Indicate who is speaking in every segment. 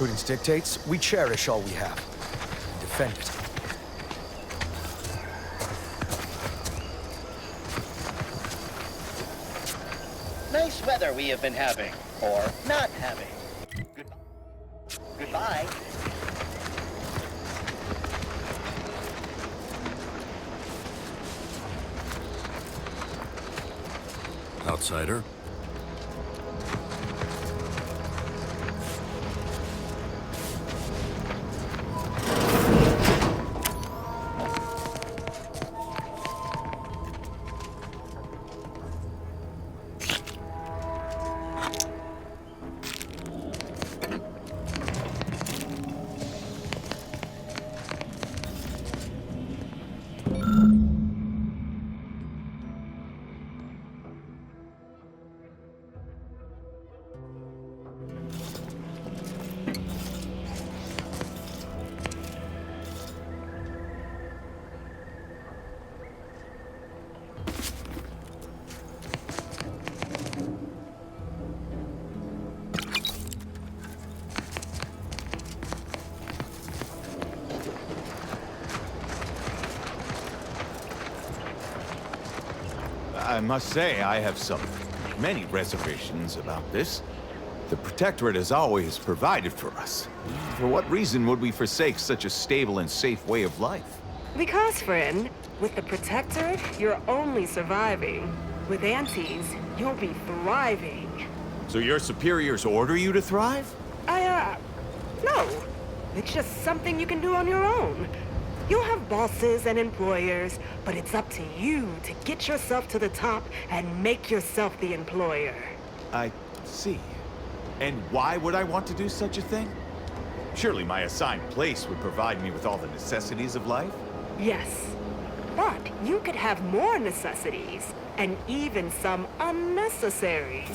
Speaker 1: prudence dictates, we cherish all we have and defend it.
Speaker 2: Nice weather we have been having, or not having. Goodbye.
Speaker 3: Outsider?
Speaker 4: I must say, I have many reservations about this. The Protectorate has always provided for us. For what reason would we forsake such a stable and safe way of life?
Speaker 5: Because, friend, with the Protectorate, you're only surviving. With Antes, you'll be thriving.
Speaker 4: So your superiors order you to thrive?
Speaker 5: No. It's just something you can do on your own. You'll have bosses and employers, but it's up to you to get yourself to the top and make yourself the employer.
Speaker 4: I see. And why would I want to do such a thing? Surely my assigned place would provide me with all the necessities of life?
Speaker 5: Yes. But you could have more necessities, and even some unnecessaries.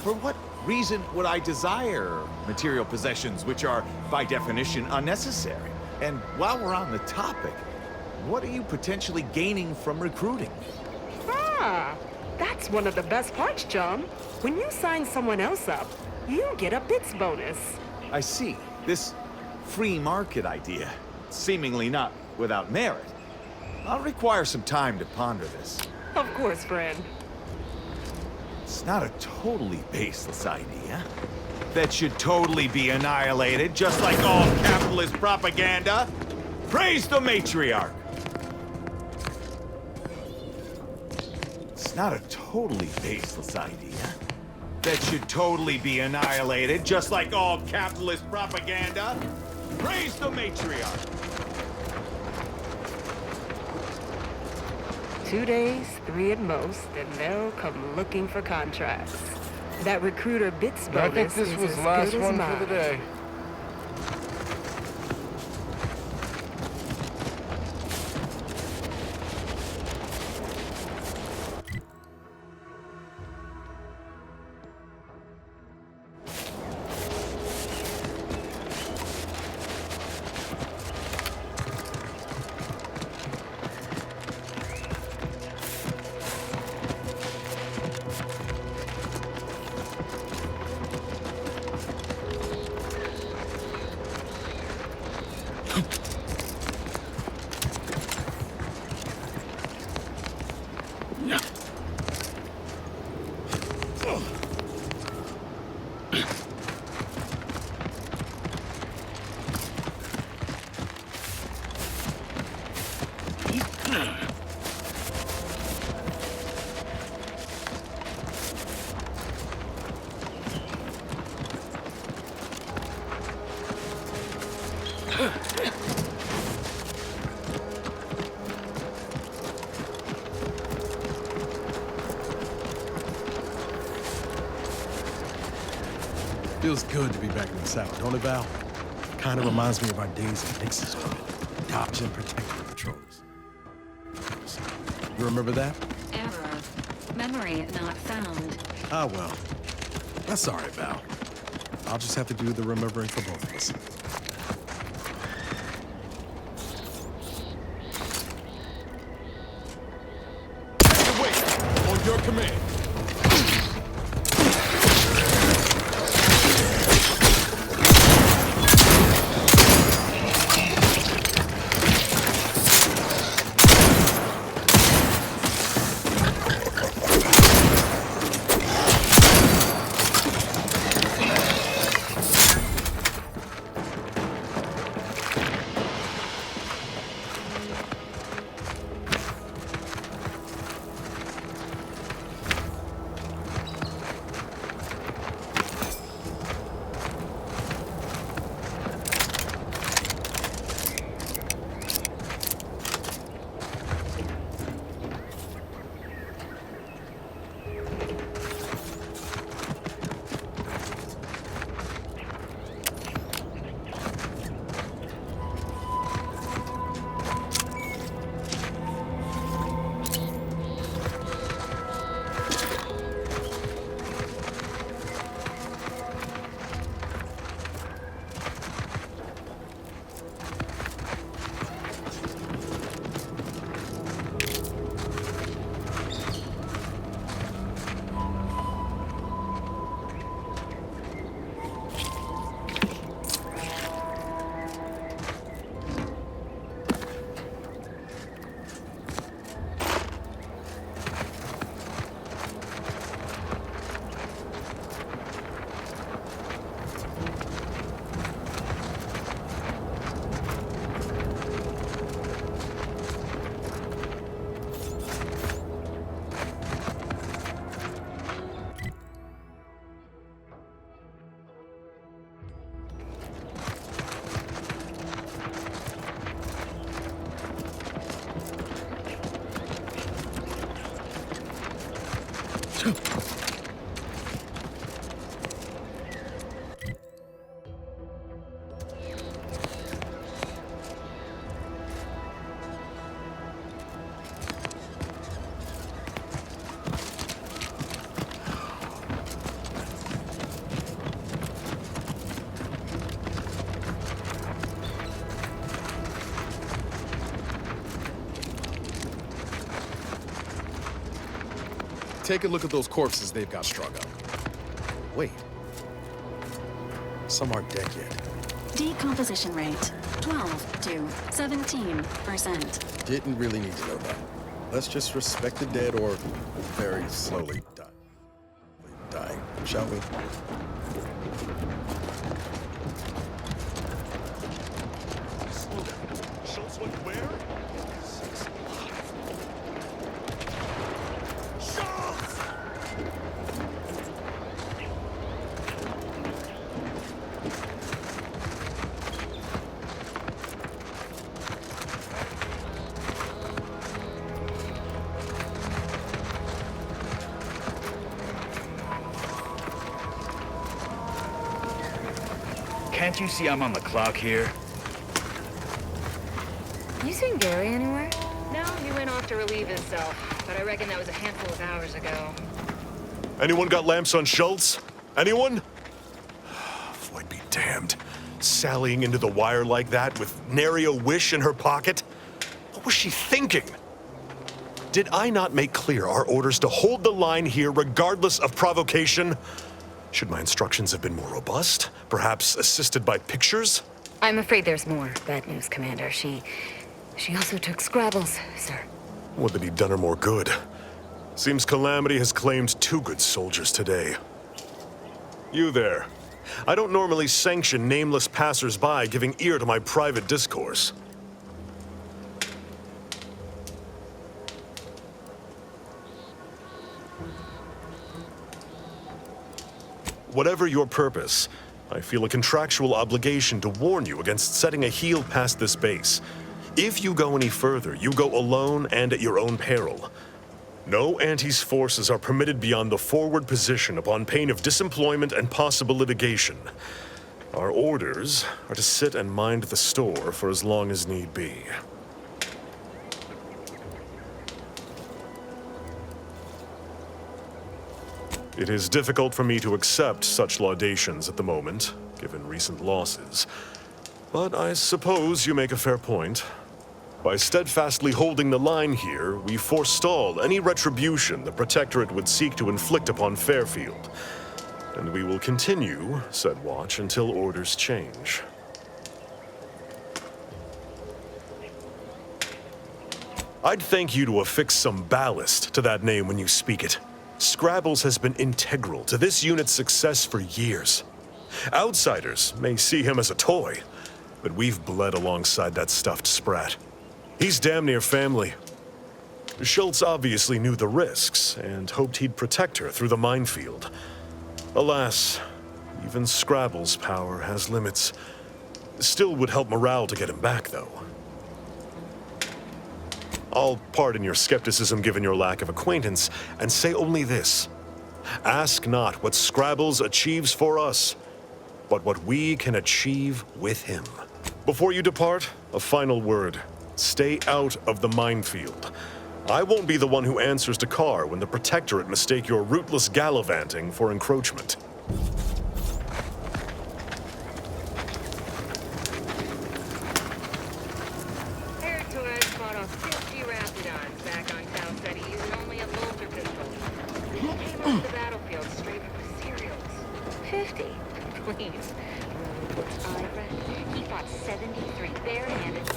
Speaker 4: For what reason would I desire material possessions which are, by definition, unnecessary? And while we're on the topic, what are you potentially gaining from recruiting?
Speaker 5: Ah, that's one of the best parts, John. When you sign someone else up, you get a bits bonus.
Speaker 4: I see. This free market idea, seemingly not without merit. I'll require some time to ponder this.
Speaker 5: Of course, friend.
Speaker 4: It's not a totally baseless idea. That should totally be annihilated, just like all capitalist propaganda. Praise the matriarch! It's not a totally baseless idea. That should totally be annihilated, just like all capitalist propaganda. Praise the matriarch!
Speaker 5: 2 days, 3 at most, and they'll come looking for contracts. That recruiter bits bonus
Speaker 6: I think this was
Speaker 5: is
Speaker 6: the
Speaker 5: as
Speaker 6: last
Speaker 5: good as
Speaker 6: one
Speaker 5: mine.
Speaker 6: for the day.
Speaker 7: Feels good to be back in the South, don't it, Val? Kind of reminds me of our days in Nixon's unit, dodging protective patrols. You remember that?
Speaker 8: Error. Memory not found.
Speaker 7: Ah, well. That's all right, Val. I'll just have to do the remembering for both of us.
Speaker 6: Wait! On your command!
Speaker 7: Take a look at those corpses they've got strung up. Wait. Some aren't dead yet.
Speaker 8: Decomposition rate 12 to 17%.
Speaker 7: Didn't really need to know that. Let's just respect the dead or very slowly dying, shall we?
Speaker 4: Schultz went where?
Speaker 6: Can't you see I'm on the clock here?
Speaker 9: You seen Gary anywhere?
Speaker 5: No, he went off to relieve himself, but I reckon that was a handful of hours ago.
Speaker 3: Anyone got lamps on Schultz? Anyone? Floyd be damned. Sallying into the wire like that with nary a wish in her pocket? What was she thinking? Did I not make clear our orders to hold the line here regardless of provocation? Should my instructions have been more robust? Perhaps assisted by pictures?
Speaker 9: I'm afraid there's more bad news, Commander. She also took Scrabbles, sir.
Speaker 3: Would that he'd done her more good. Seems Calamity has claimed 2 good soldiers today. You there. I don't normally sanction nameless passers-by giving ear to my private discourse. Whatever your purpose, I feel a contractual obligation to warn you against setting a heel past this base. If you go any further, you go alone and at your own peril. No Antes forces are permitted beyond the forward position upon pain of disemployment and possible litigation. Our orders are to sit and mind the store for as long as need be. It is difficult for me to accept such laudations at the moment, given recent losses. But I suppose you make a fair point. By steadfastly holding the line here, we forestall any retribution the Protectorate would seek to inflict upon Fairfield. And we will continue said watch until orders change. I'd thank you to affix some ballast to that name when you speak it. Scrabbles has been integral to this unit's success for years. Outsiders may see him as a toy, but we've bled alongside that stuffed sprat. He's damn near family. Schultz obviously knew the risks and hoped he'd protect her through the minefield. Alas, even Scrabble's power has limits. Still would help morale to get him back, though. I'll pardon your skepticism given your lack of acquaintance, and say only this. Ask not what Scrabbles achieves for us, but what we can achieve with him. Before you depart, a final word. Stay out of the minefield. I won't be the one who answers to Carr when the Protectorate mistake your rootless gallivanting for encroachment.
Speaker 9: Please. I read he fought 73 barehanded.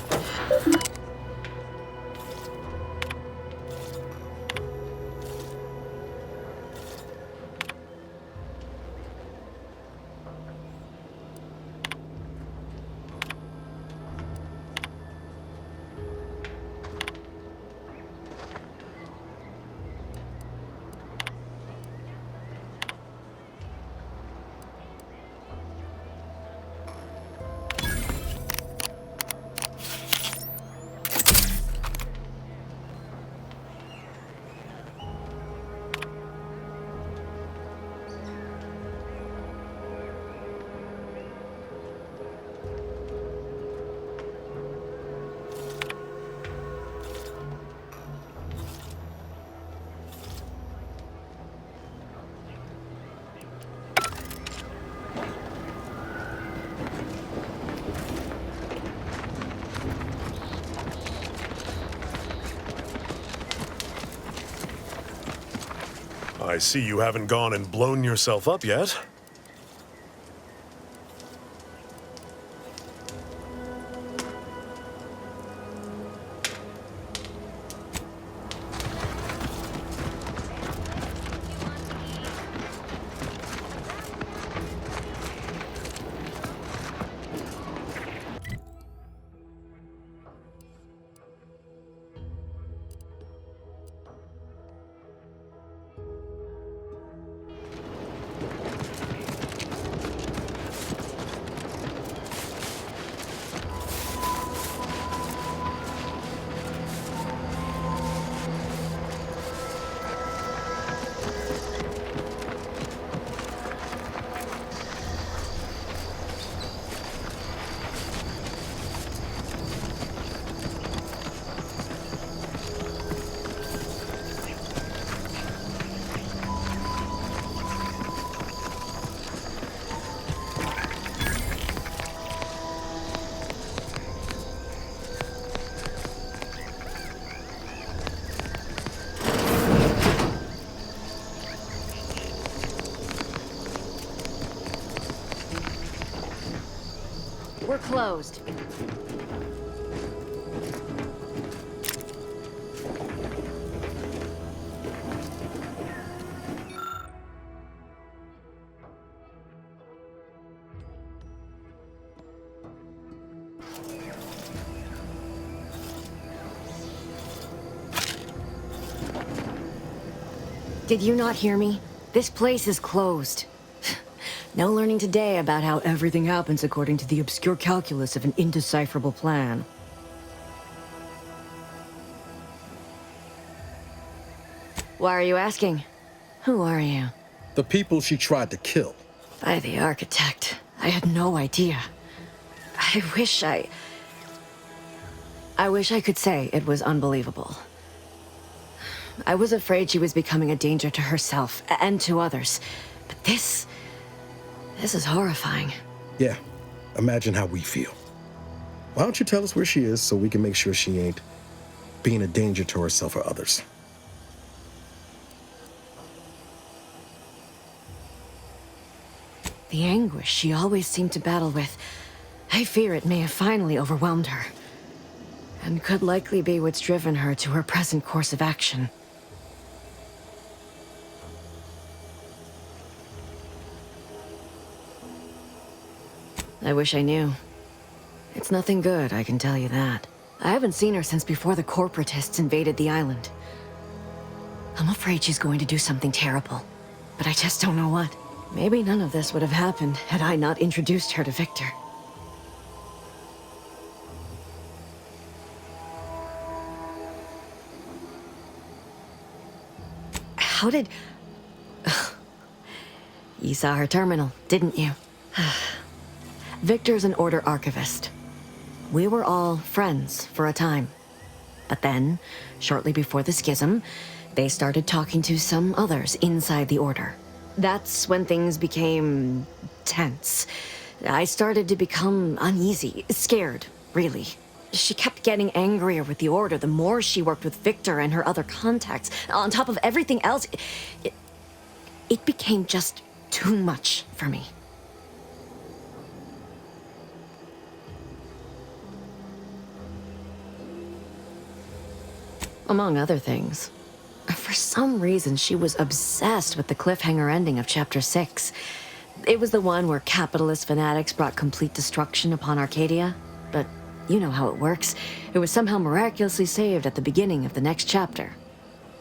Speaker 3: I see you haven't gone and blown yourself up yet.
Speaker 9: We're closed. Did you not hear me? This place is closed. No learning today about how everything happens according to the obscure calculus of an indecipherable plan. Why are you asking? Who are you?
Speaker 7: The people she tried to kill.
Speaker 9: By the architect. I had no idea. I wish I could say it was unbelievable. I was afraid she was becoming a danger to herself and to others. But this is horrifying.
Speaker 7: Yeah, imagine how we feel. Why don't you tell us where she is so we can make sure she ain't being a danger to herself or others?
Speaker 9: The anguish she always seemed to battle with, I fear it may have finally overwhelmed her. And could likely be what's driven her to her present course of action. I wish I knew. It's nothing good, I can tell you that. I haven't seen her since before the corporatists invaded the island. I'm afraid she's going to do something terrible, but I just don't know what. Maybe none of this would have happened had I not introduced her to Victor. How did... You saw her terminal, didn't you? Victor's an Order archivist. We were all friends for a time. But then, shortly before the schism, they started talking to some others inside the Order. That's when things became tense. I started to become uneasy, scared, really. She kept getting angrier with the Order the more she worked with Victor and her other contacts. On top of everything else, it became just too much for me. Among other things. For some reason, she was obsessed with the cliffhanger ending of Chapter 6. It was the one where capitalist fanatics brought complete destruction upon Arcadia. But you know how it works. It was somehow miraculously saved at the beginning of the next chapter.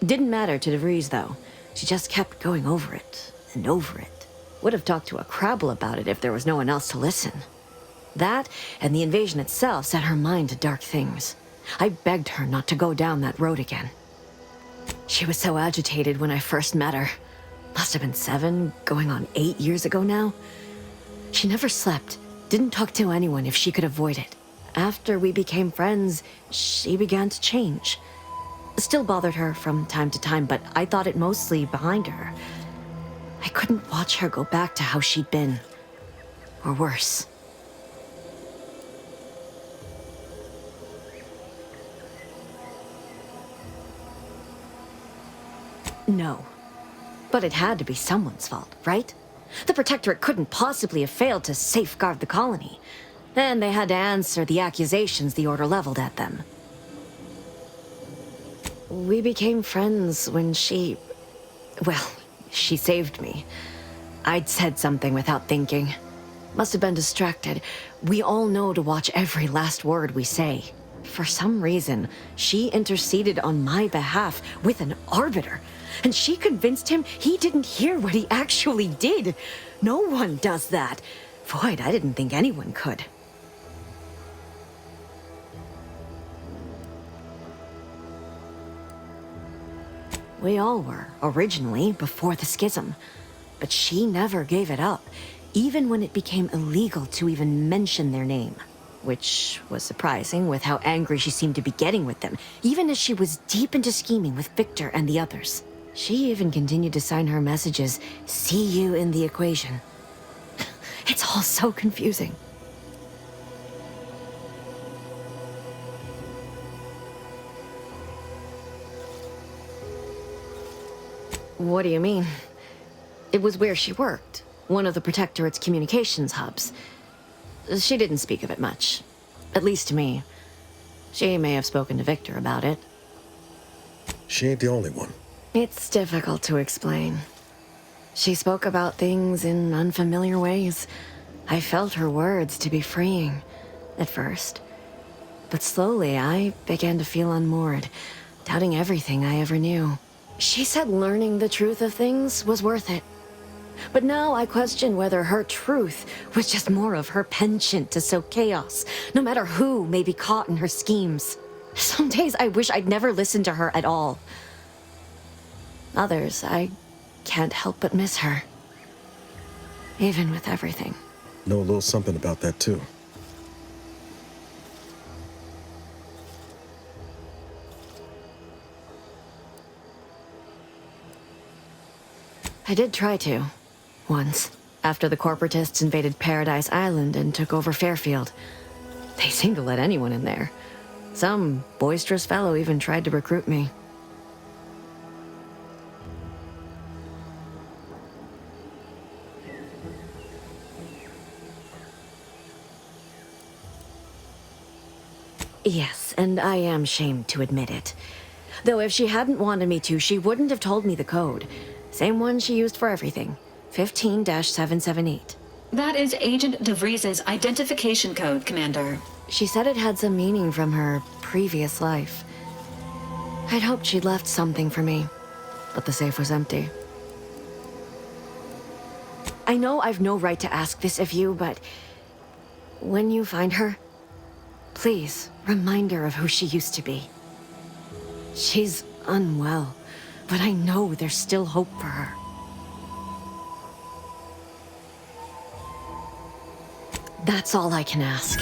Speaker 9: Didn't matter to DeVries, though. She just kept going over it and over it. Would have talked to a Crabble about it if there was no one else to listen. That, and the invasion itself, set her mind to dark things. I begged her not to go down that road again. She was so agitated when I first met her. Must have been 7, going on 8 years ago now. She never slept, didn't talk to anyone if she could avoid it. After we became friends, she began to change. Still bothered her from time to time, but I thought it mostly behind her. I couldn't watch her go back to how she'd been. Or worse. No. But it had to be someone's fault, right? The Protectorate couldn't possibly have failed to safeguard the colony. And they had to answer the accusations the Order leveled at them. We became friends when she... well, she saved me. I'd said something without thinking. Must have been distracted. We all know to watch every last word we say. For some reason, she interceded on my behalf with an arbiter. And she convinced him he didn't hear what he actually did. No one does that. Void, I didn't think anyone could. We all were, originally, before the schism. But she never gave it up, even when it became illegal to even mention their name. Which was surprising with how angry she seemed to be getting with them, even as she was deep into scheming with Victor and the others. She even continued to sign her messages, "See you in the equation." It's all so confusing. What do you mean? It was where she worked, one of the Protectorate's communications hubs. She didn't speak of it much, at least to me. She may have spoken to Victor about it.
Speaker 7: She ain't the only one.
Speaker 9: It's difficult to explain. She spoke about things in unfamiliar ways. I felt her words to be freeing, at first. But slowly, I began to feel unmoored, doubting everything I ever knew. She said learning the truth of things was worth it. But now I question whether her truth was just more of her penchant to sow chaos, no matter who may be caught in her schemes. Some days I wish I'd never listened to her at all. Others, I can't help but miss her. Even with everything.
Speaker 7: Know a little something about that, too.
Speaker 9: I did try to. Once. After the corporatists invaded Paradise Island and took over Fairfield. They seemed to let anyone in there. Some boisterous fellow even tried to recruit me. Yes, and I am shamed to admit it. Though if she hadn't wanted me to, she wouldn't have told me the code. Same one she used for everything. 15-778.
Speaker 8: That is Agent DeVries's identification code, Commander.
Speaker 9: She said it had some meaning from her previous life. I'd hoped she'd left something for me, but the safe was empty. I know I've no right to ask this of you, but when you find her, please remind her of who she used to be. She's unwell, but I know there's still hope for her. That's all I can ask.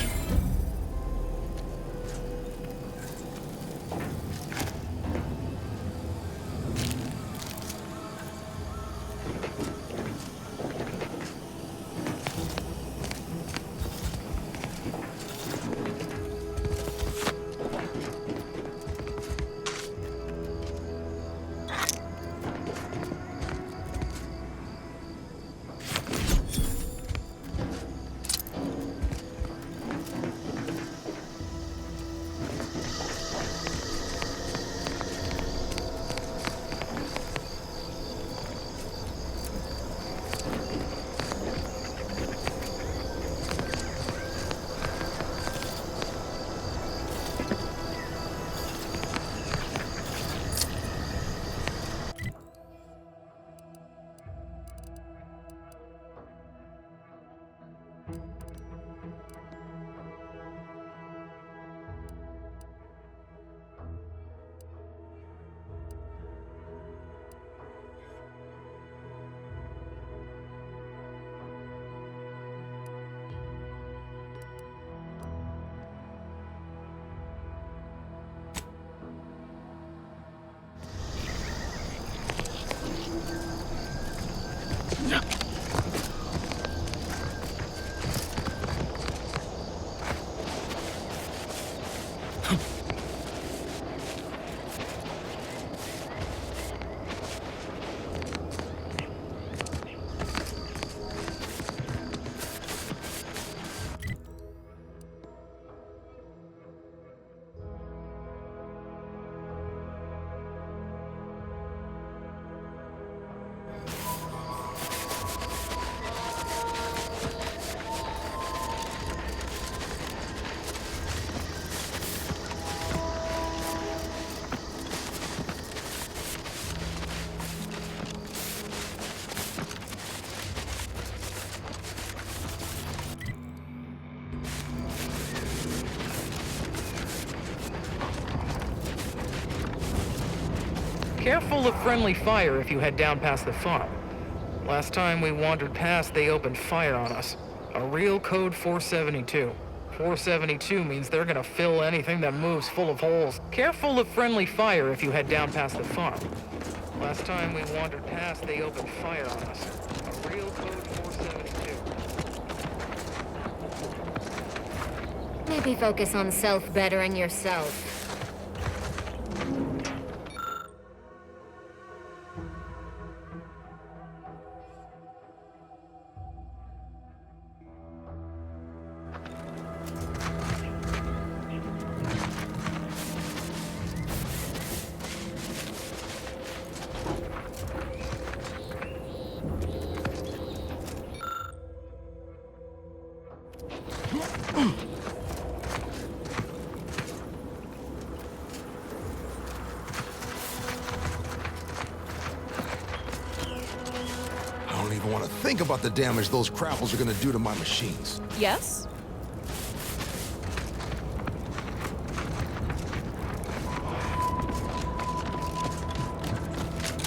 Speaker 10: Careful of friendly fire if you head down past the farm. Last time we wandered past, they opened fire on us. A real code 472. 472 means they're gonna fill anything that moves full of holes. Careful of friendly fire if you head down past the farm. Last time we wandered past, they opened fire on us. A real code 472.
Speaker 11: Maybe focus on self-bettering yourself.
Speaker 1: I don't even want to think about the damage those crapples are gonna do to my machines.
Speaker 12: Yes?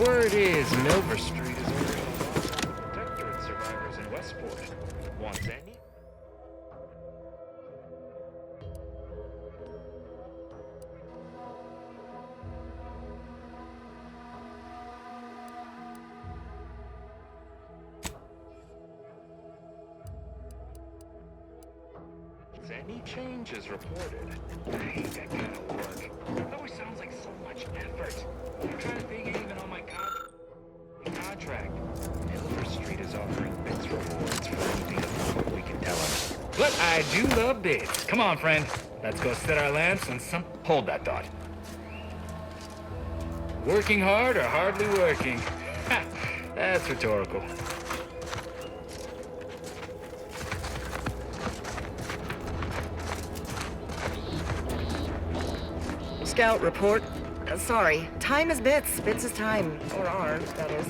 Speaker 10: Word is Milver Street is ordering a protectorate survivors in Westport. Want any? Any changes reported? I hate that kind of work. It always sounds like so much effort. I'm trying to think even on my contract. Milver Street is offering bids rewards for anything that we can tell them. But I do love bids. Come on, friend. Let's go set our lamps on some... Hold that thought. Working hard or hardly working? Ha! That's rhetorical.
Speaker 5: Scout report. Sorry, time is bits. Bits is time. Or are, that is.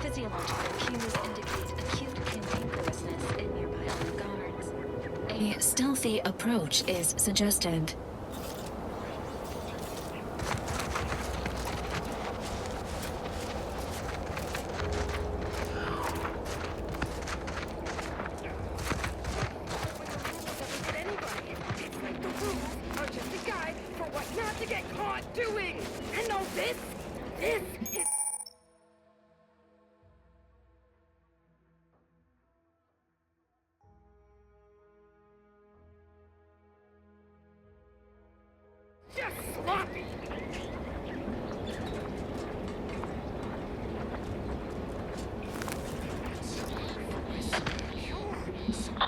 Speaker 8: Physiological cues indicate acute cantankerousness in nearby armed guards. A stealthy approach is suggested.
Speaker 5: It's like the rules are just a guide for what not to get caught doing. And no, this is... just sloppy.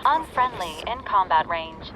Speaker 12: Unfriendly in combat range.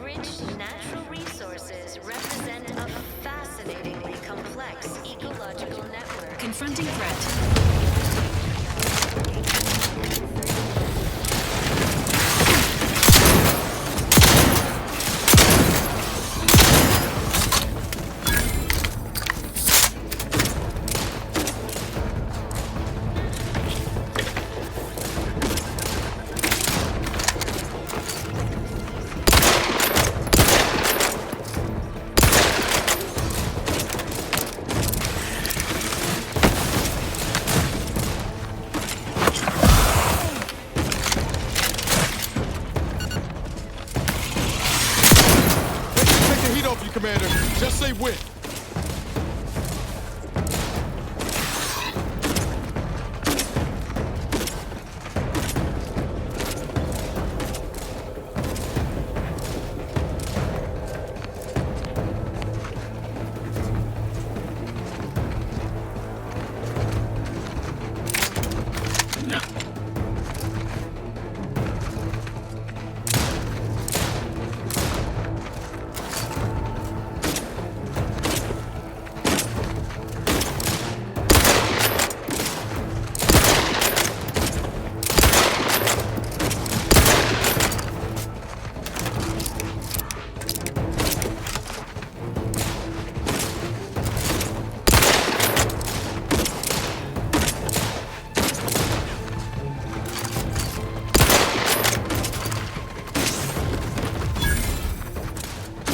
Speaker 8: rich natural resources represent a fascinatingly complex ecological network. Confronting threat.
Speaker 1: Commander. Just say when.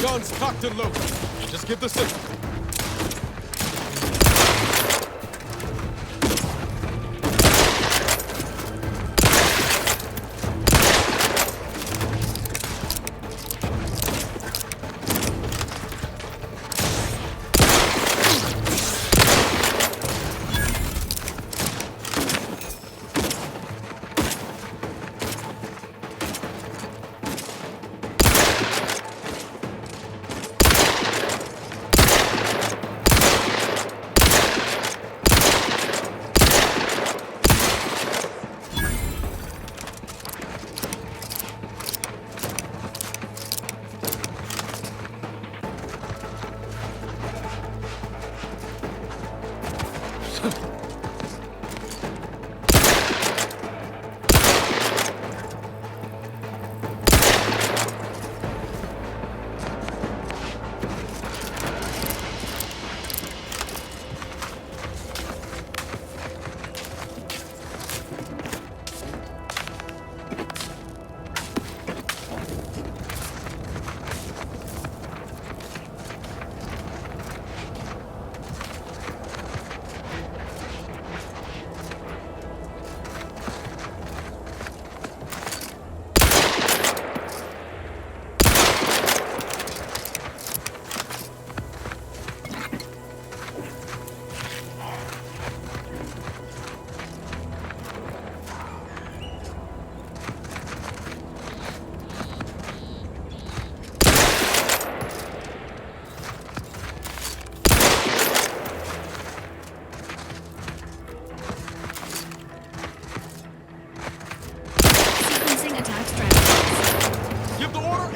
Speaker 1: Guns cocked and loaded. Just give the signal.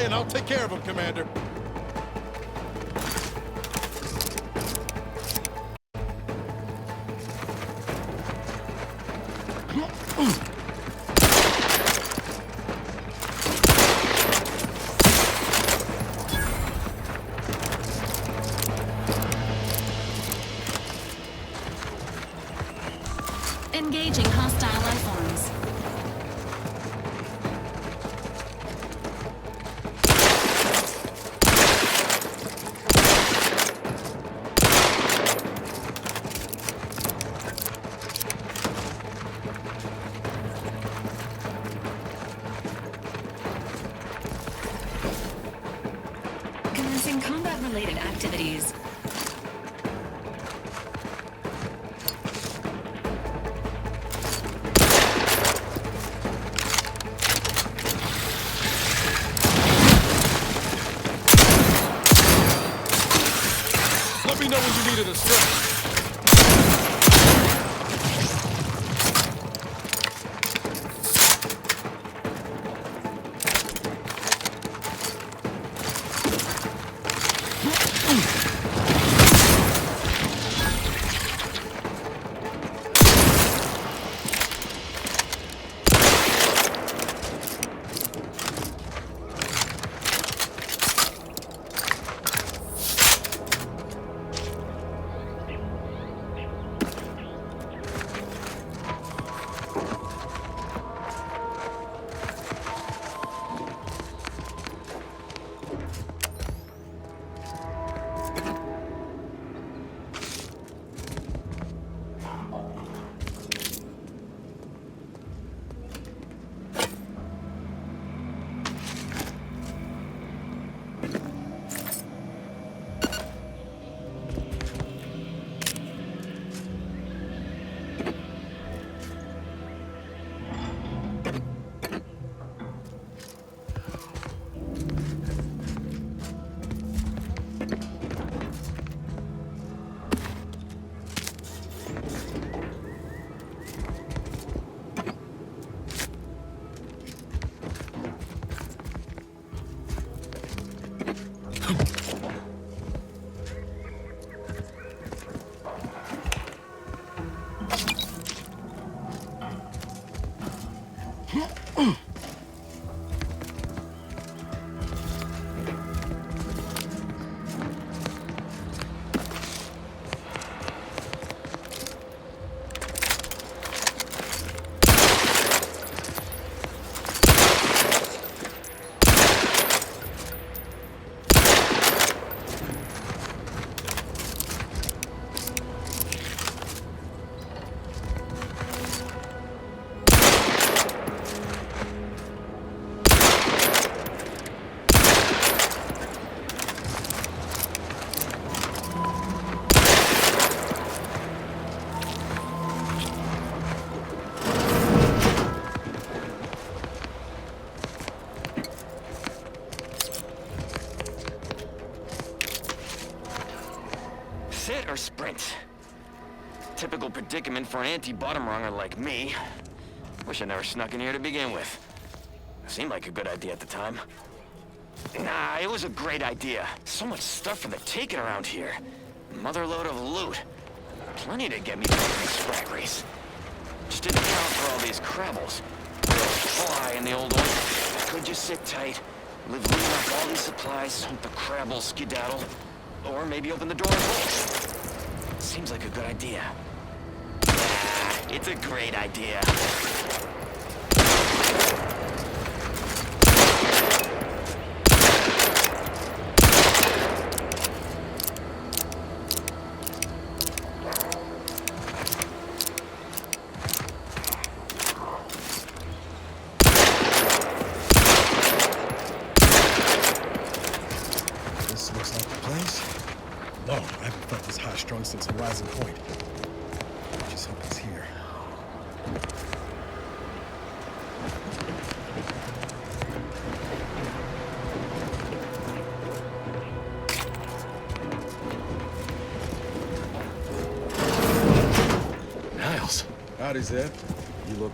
Speaker 1: And I'll take care of him, Commander.
Speaker 8: Engaging hostile life forms. Commencing combat-related activities.
Speaker 1: Let me know when you needed a stretch.
Speaker 13: it or sprint? Typical predicament for an anti-bottom runger like me. Wish I never snuck in here to begin with. Seemed like a good idea at the time. Nah, it was a great idea. So much stuff for the taking around here. Motherload of loot. Plenty to get me back in the sprag race. Just didn't account for all these crabbles. Real fly in the old one. Could just sit tight, live leaving up all these supplies, hope the crabbles skedaddle. Or maybe open the door and bolt. Seems like a good idea. Yeah, it's a great idea.
Speaker 7: This looks like the place. No, I haven't felt this high-strung since Horizon Point. Just hope it's here.
Speaker 6: Niles.
Speaker 7: Howdy, Zeb. You look...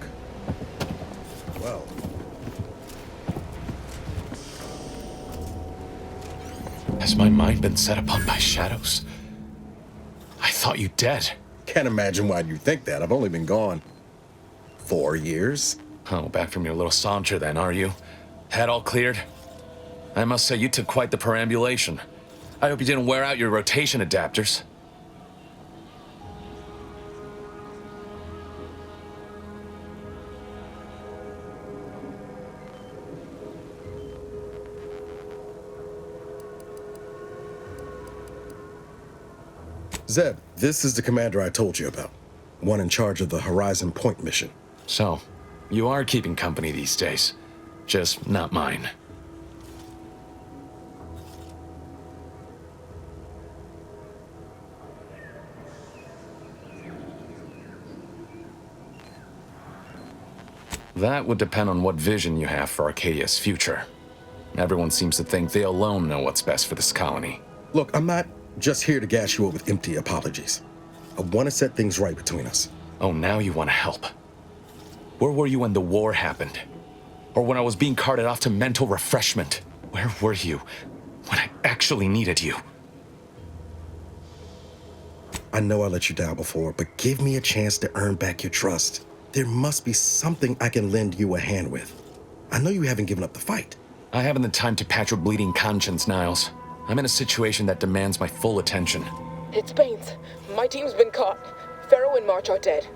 Speaker 7: well.
Speaker 6: Has my mind been set upon by shadows? I thought you dead.
Speaker 7: Can't imagine why you think that. I've only been gone 4 years.
Speaker 6: Oh, back from your little saunter then, are you? Head all cleared? I must say you took quite the perambulation. I hope you didn't wear out your rotation adapters.
Speaker 7: Zeb, this is the commander I told you about. One in charge of the Horizon Point mission.
Speaker 6: So, you are keeping company these days. Just not mine. That would depend on what vision you have for Arcadia's future. Everyone seems to think they alone know what's best for this colony.
Speaker 7: Look, I'm not just here to gas you up with empty apologies. I want to set things right between us.
Speaker 6: Oh, now you want to help. Where were you when the war happened? Or when I was being carted off to mental refreshment? Where were you when I actually needed you?
Speaker 7: I know I let you down before, but give me a chance to earn back your trust. There must be something I can lend you a hand with. I know you haven't given up the fight.
Speaker 6: I haven't the time to patch your bleeding conscience, Niles. I'm in a situation that demands my full attention.
Speaker 5: It's Baines. My team's been caught. Pharaoh and March are dead.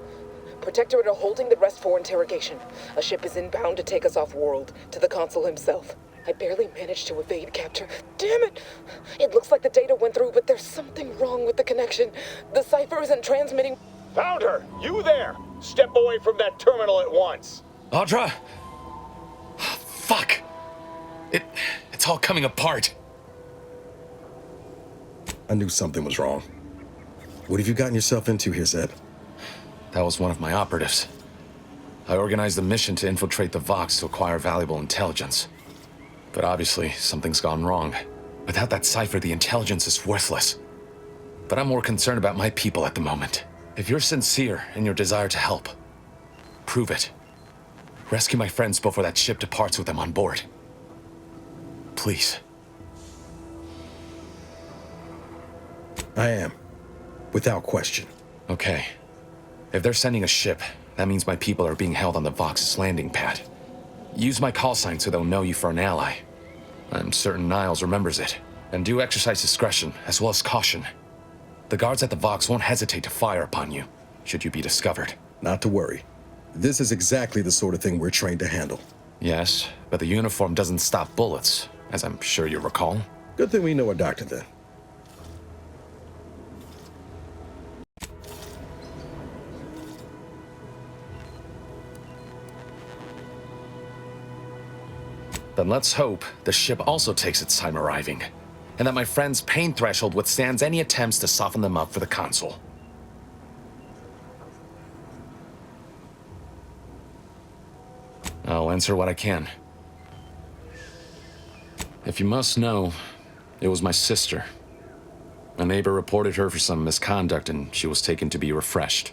Speaker 5: Protectorate are holding the rest for interrogation. A ship is inbound to take us off-world, to the consul himself. I barely managed to evade capture. Damn it! It looks like the data went through, but there's something wrong with the connection. The cipher isn't transmitting...
Speaker 4: Found her! You there! Step away from that terminal at once!
Speaker 6: Audra! Fuck! It's all coming apart.
Speaker 7: I knew something was wrong. What have you gotten yourself into here, Zeb?
Speaker 6: That was one of my operatives. I organized a mission to infiltrate the Vox to acquire valuable intelligence. But obviously, something's gone wrong. Without that cipher, the intelligence is worthless. But I'm more concerned about my people at the moment. If you're sincere in your desire to help, prove it. Rescue my friends before that ship departs with them on board. Please.
Speaker 7: I am. Without question.
Speaker 6: Okay. If they're sending a ship, that means my people are being held on the Vox's landing pad. Use my call sign so they'll know you for an ally. I'm certain Niles remembers it. And do exercise discretion, as well as caution. The guards at the Vox won't hesitate to fire upon you, should you be discovered.
Speaker 7: Not to worry. This is exactly the sort of thing we're trained to handle.
Speaker 6: Yes, but the uniform doesn't stop bullets, as I'm sure you recall.
Speaker 7: Good thing we know a doctor then.
Speaker 6: Then let's hope the ship also takes its time arriving, and that my friend's pain threshold withstands any attempts to soften them up for the consul. I'll answer what I can. If you must know, it was my sister. A neighbor reported her for some misconduct and she was taken to be refreshed.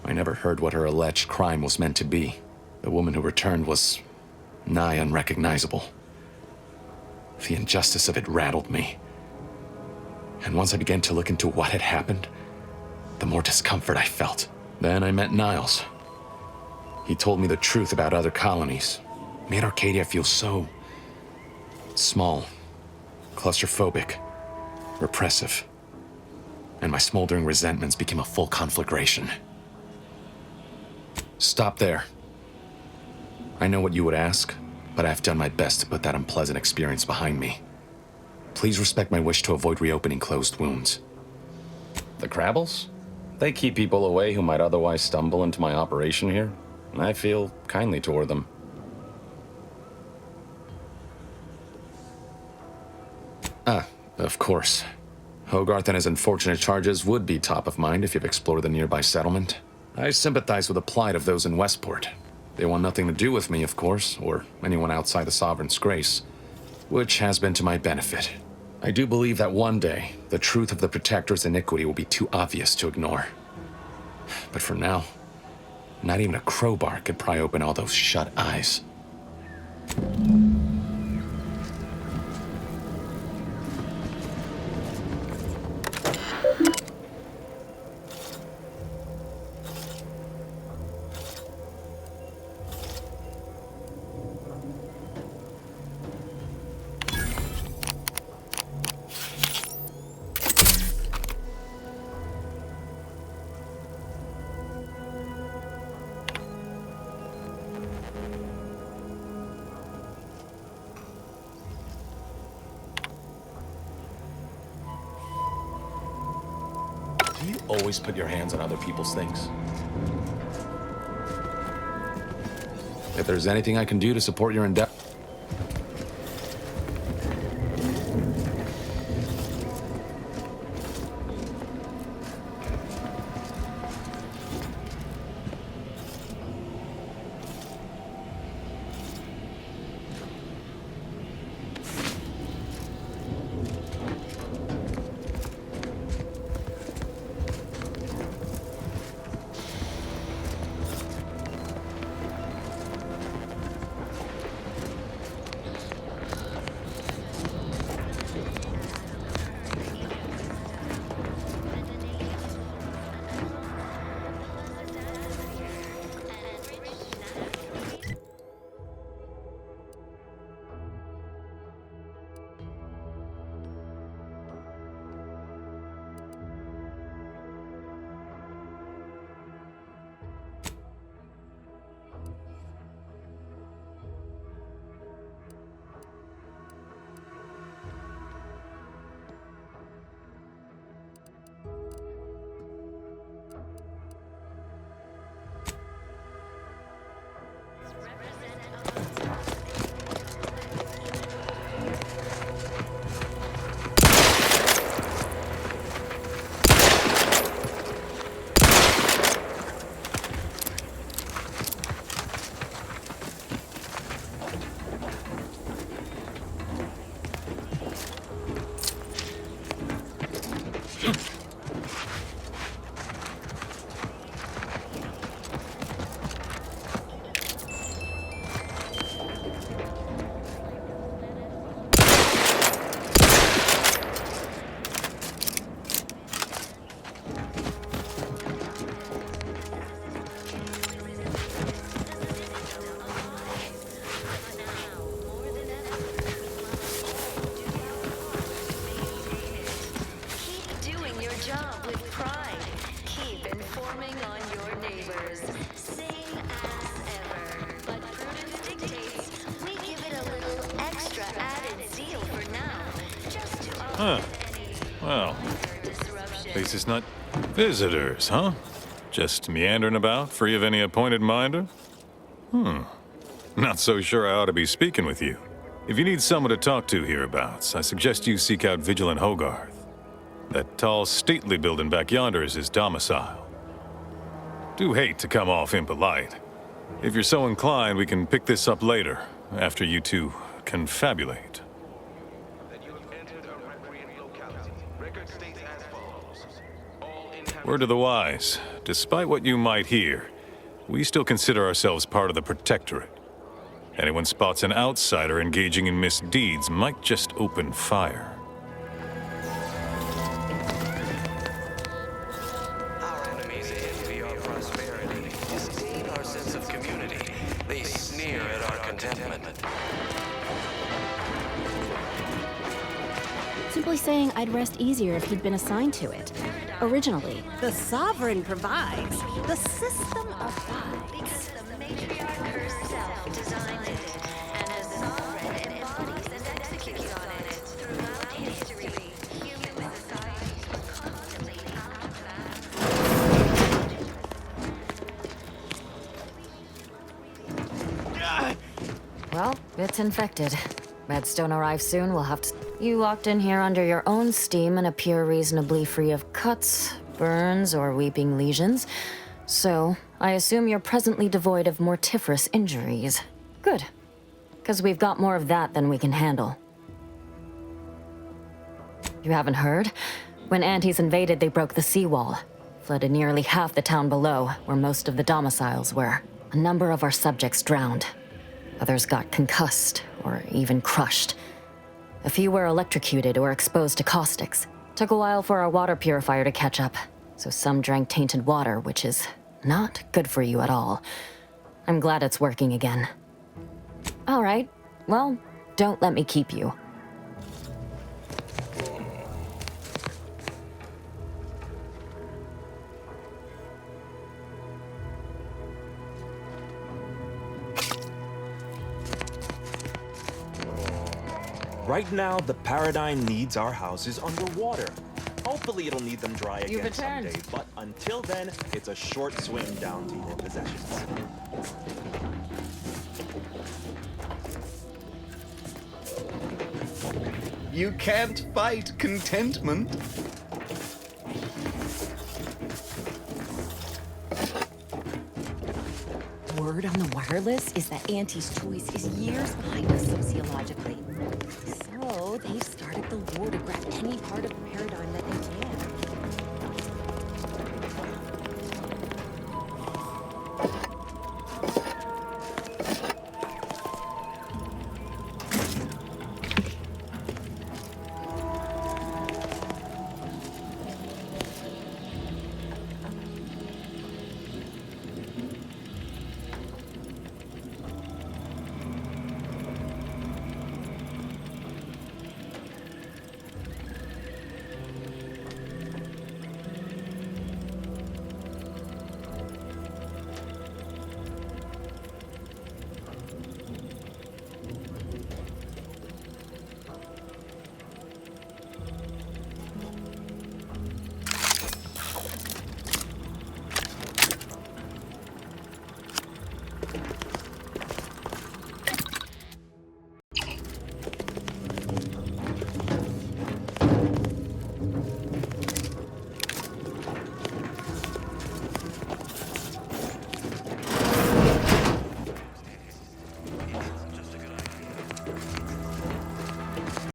Speaker 6: I never heard what her alleged crime was meant to be. The woman who returned was nigh unrecognizable. The injustice of it rattled me. And once I began to look into what had happened, the more discomfort I felt. Then I met Niles. He told me the truth about other colonies. Made Arcadia feel so small, claustrophobic, repressive. And my smoldering resentments became a full conflagration. Stop there. I know what you would ask, but I've done my best to put that unpleasant experience behind me. Please respect my wish to avoid reopening closed wounds. The Crabbles? They keep people away who might otherwise stumble into my operation here. I feel kindly toward them. Ah, of course. Hogarth and his unfortunate charges would be top of mind if you've explored the nearby settlement. I sympathize with the plight of those in Westport. They want nothing to do with me, of course, or anyone outside the Sovereign's grace, which has been to my benefit. I do believe that one day, the truth of the Protector's iniquity will be too obvious to ignore. But for now, not even a crowbar could pry open all those shut eyes. Do you always put your hands on other people's things? If there's anything I can do to support your endeavor...
Speaker 4: Well, place is not visitors, huh? Just meandering about, free of any appointed minder? Not so sure I ought to be speaking with you. If you need someone to talk to hereabouts, I suggest you seek out Vigilant Hogarth. That tall, stately building back yonder is his domicile. Do hate to come off impolite. If you're so inclined, we can pick this up later, after you two confabulate.
Speaker 14: Word to the wise. Despite what you might hear, we still consider ourselves part of the Protectorate. Anyone spots an outsider engaging in misdeeds might just open fire.
Speaker 15: Our enemies envy our prosperity, disdain our sense of community. They sneer at our contentment.
Speaker 8: Simply saying I'd rest easier if he'd been assigned to it. Originally.
Speaker 5: The Sovereign provides. The system abides.
Speaker 16: The matriarch herself designed it, and the sovereign embodies and executes on it. Throughout history, human societies were constantly
Speaker 9: Well, it's infected. Redstone arrives soon, we'll have to... You walked in here under your own steam and appear reasonably free of cuts, burns, or weeping lesions. So, I assume you're presently devoid of mortiferous injuries. Good. Because we've got more of that than we can handle. You haven't heard? When Antes invaded, they broke the seawall. Flooded nearly half the town below, where most of the domiciles were. A number of our subjects drowned. Others got concussed, or even crushed. A few were electrocuted or exposed to caustics. Took a while for our water purifier to catch up, so some drank tainted water, which is not good for you at all. I'm glad it's working again. All right, well, don't let me keep you.
Speaker 17: Right now, the Paradigm needs our houses underwater. Hopefully it'll need them dry again someday, but until then, it's a short swim down to your possessions.
Speaker 4: You can't fight contentment.
Speaker 18: Word on the wireless is that Auntie's choice is years behind us sociologically.